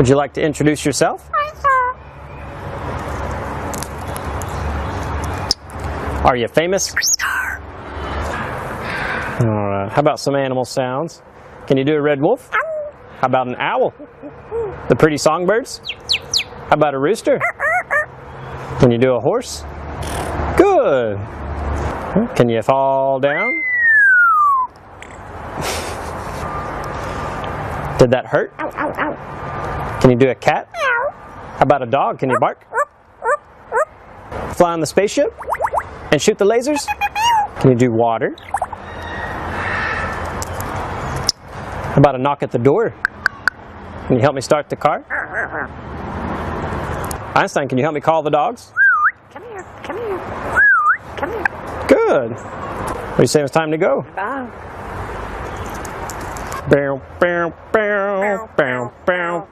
Would you like to introduce yourself? Are you famous? Alright, how about some animal sounds? Can you do a red wolf? How about an owl? The pretty songbirds? How about a rooster? Can you do a horse? Good! Can you fall down? Did that hurt? Can you do a cat? How about a dog? Can you bark? Fly on the spaceship? And shoot the lasers? Can you do water? How about a knock at the door? Can you help me start the car? Einstein, can you help me call the dogs? Come here, come here, come here. Good. What do you say it's time to go? Bye. Bow, bow, bow, bow, bow.